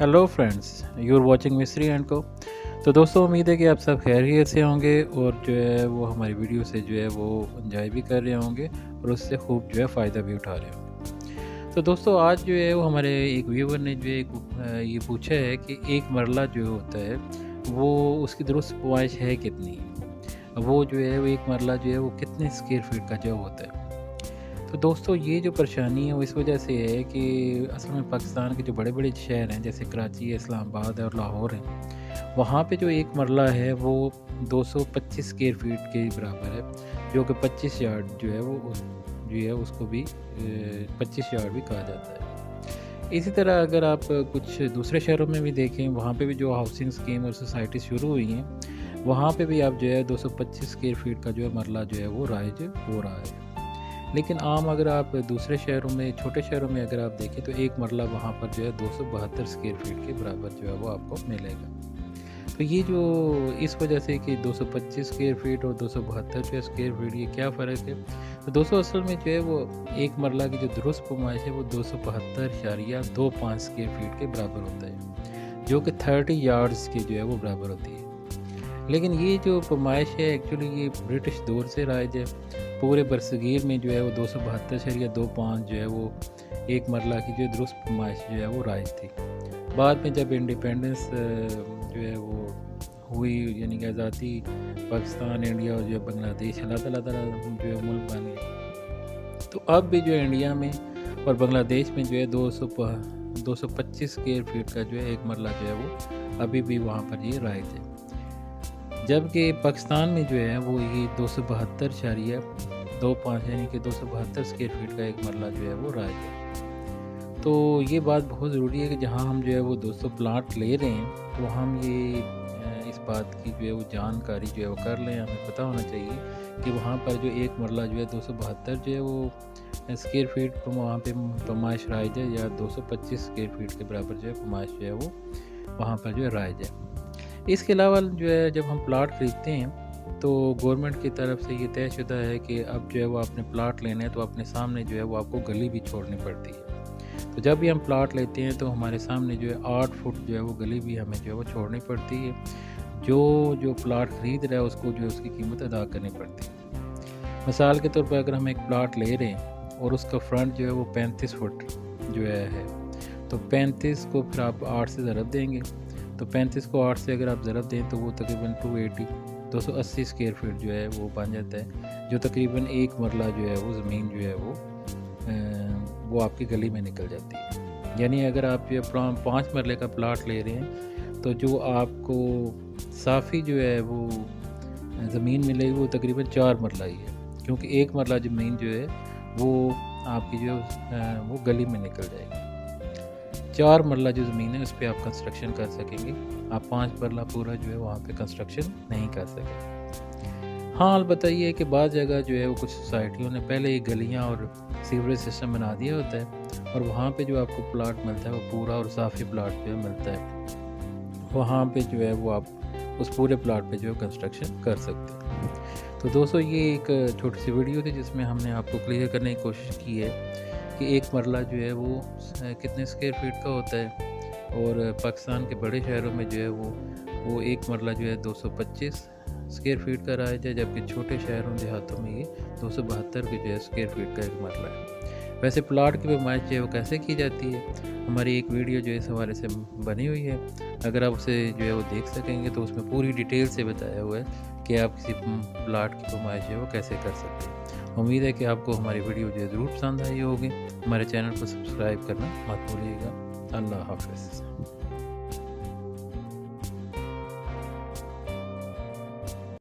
Hello friends, you are watching Misri and co. तो दोस्तों, उम्मीद है कि आप सब खैरियत से होंगे और जो है वो हमारी वीडियो से जो है वो एंजॉय भी कर रहे होंगे और उससे खूब जो है फ़ायदा भी उठा रहे होंगे। तो दोस्तों, आज जो है वो हमारे एक व्यूवर ने जो है ये पूछा है कि एक मरला जो होता है वो उसकी दुरुस्त पुआइश है कितनी, वो जो है वो एक मरला जो है वो कितने स्क्वायर फीट का जो होता है। तो दोस्तों, ये जो परेशानी है वो इस वजह से है कि असल में पाकिस्तान के जो बड़े बड़े शहर हैं जैसे कराची है, इस्लामाबाद है और लाहौर है, वहाँ पे जो एक मरला है वो 225 स्क्वायर फीट के बराबर है, जो कि 25 यार्ड जो है वो जो है उसको भी 25 यार्ड भी कहा जाता है। इसी तरह अगर आप कुछ दूसरे शहरों में भी देखें, वहाँ पे भी जो हाउसिंग स्कीम और सोसाइटी शुरू हुई हैं, वहाँ पे भी आप जो है 225 स्क्वायर फीट का जो है मरला जो है वो राइज हो रहा है। लेकिन आम अगर आप दूसरे शहरों में, छोटे शहरों में अगर आप देखें तो एक मरला वहाँ पर जो है 272 स्क्वायर फीट के बराबर जो है वो आपको मिलेगा। तो ये जो इस वजह से कि 225 स्क्वायर फीट और 272 जो स्क्वायर फीट, ये क्या फ़र्क है? तो दोस्तों, असल में जो है वो एक मरला की जो दुरुस्त पैमाइश है वो 272.25 स्क्वायर फीट के बराबर होता है, जो कि 30 यार्ड्स की जो है वो बराबर होती है। लेकिन ये जो पैमाइश है एक्चुअली ये ब्रिटिश दौर से राइज है। पूरे बरसगीर में जो है वो 272.25 जो है वो एक मरला की जो दुरुस्त पैमाइश जो है वो राइज थी। बाद में जब इंडिपेंडेंस जो है वो हुई, यानी कि आज़ादी, पाकिस्तान, इंडिया और जो बांग्लादेश अलग अलग जो है मुल्क बन गए, तो अब भी जो है इंडिया में और बांग्लादेश में जो है 225 स्क्वायर फीट का जो है एक मरला जो है वो अभी भी वहाँ पर ये राइज है। जबकि पाकिस्तान में जो है वो ये 272.25 यानी कि 272 स्क्वायर फीट का एक मरला जो है वो राइज है। तो ये बात बहुत ज़रूरी है कि जहाँ हम जो है वो 200 प्लाट ले रहे हैं तो हम ये इस बात की जो है वो जानकारी जो है वो कर लें। हमें पता होना चाहिए कि वहाँ पर जो एक मरला जो है 272 जो है वो स्क्वायर फीट पर वहाँ पे पैमाइश राइज है, या 225 स्क्वायर फीट के बराबर जो है पैमाइश जो है वो वहाँ पर जो है राइज है। इसके अलावा जो है जब हम प्लाट ख़रीदते हैं तो गवर्नमेंट की तरफ से ये तयशुदा है कि अब जो है वो आपने प्लाट लेना है तो अपने सामने जो है वो आपको गली भी छोड़नी पड़ती है। तो जब भी हम प्लाट लेते हैं तो हमारे सामने जो है 8 फुट जो है वो गली भी हमें जो है वो छोड़नी पड़ती है। जो प्लाट ख़रीद रहा है उसको जो है उसकी कीमत अदा करनी पड़ती है। मिसाल के तौर पर अगर हम एक प्लाट ले रहे हैं और उसका फ्रंट जो है वो 35 फुट जो है तो 35 को फिर आप 8 से ज़रब देंगे, तो 35 को 8 से अगर आप ज़रब दें तो वो तकरीबन 280 स्क्वायर फीट जो है वो बन जाता है, जो तकरीबन एक मरला जो है वो ज़मीन जो है वो आपकी गली में निकल जाती है। यानी अगर आप ये 5 मरले का प्लाट ले रहे हैं तो जो आपको साफ़ी जो है वो ज़मीन मिलेगी वो तकरीबन 4 मरला ही है, क्योंकि एक मरला ज़मीन जो है वो आपकी जो वो गली में निकल जाएगी। 4 मरला जो ज़मीन है उस पर आप कंस्ट्रक्शन कर सकेंगे, आप 5 मरला पूरा जो है वहाँ पे कंस्ट्रक्शन नहीं कर सकेंगे। हाँ, अलबत्ता ये है कि बाद जगह जो है वो कुछ सोसाइटियों ने पहले ही गलियाँ और सीवरेज सिस्टम बना दिया होता है और वहाँ पे जो आपको प्लाट मिलता है वो पूरा और साफ़ी प्लाट जो है मिलता है। वहाँ पे जो है वो आप उस पूरे प्लाट पे जो है कंस्ट्रक्शन कर सकते हैं। तो दोस्तों, ये एक छोटी सी वीडियो थी जिसमें हमने आपको क्लियर करने की कोशिश की है कि एक मरला जो है वो कितने स्क्वायर फीट का होता है, और पाकिस्तान के बड़े शहरों में जो है वो एक मरला जो है 225 स्क्वायर फीट का राइज है, जबकि छोटे शहरों देहातों में ये 272 के जो है स्क्वायर फीट का एक मरला है। वैसे प्लाट की पैमाइश जो है वो कैसे की जाती है, हमारी एक वीडियो जो है इस हवाले से बनी हुई है, अगर आप उसे जो है वो देख सकेंगे तो उसमें पूरी डिटेल से बताया हुआ है कि आप किसी प्लाट की पैमाइश जो है वो कैसे कर सकते हैं। उम्मीद है कि आपको हमारी वीडियो जो है ज़रूर पसंद आई होगी। हमारे चैनल को सब्सक्राइब करना मत भूलिएगा। अल्लाह हाफ़िज़।